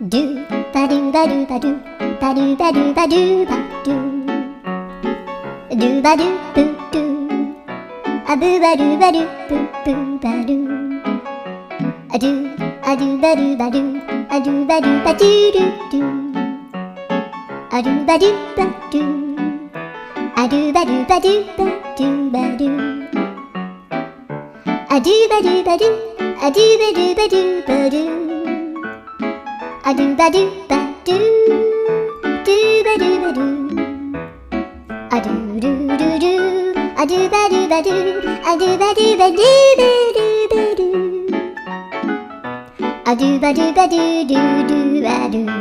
ドゥバドゥバドゥバドゥバドゥバドゥバドゥバドゥドゥバドゥブドゥアブバドゥバドゥブブバドゥアドゥアドゥバドゥバドゥアドゥバドゥバドゥドゥドゥアドゥバドゥバドゥアドゥバドゥバドゥバドゥバドゥアドゥバドゥバドゥアドゥバドゥバドゥバドゥアドゥバドゥバドゥドゥバドゥバドゥアドゥルルルアドゥバドゥバドゥアドゥバドゥバドゥバドゥバドゥアドゥバドゥバドゥドゥドゥバドゥ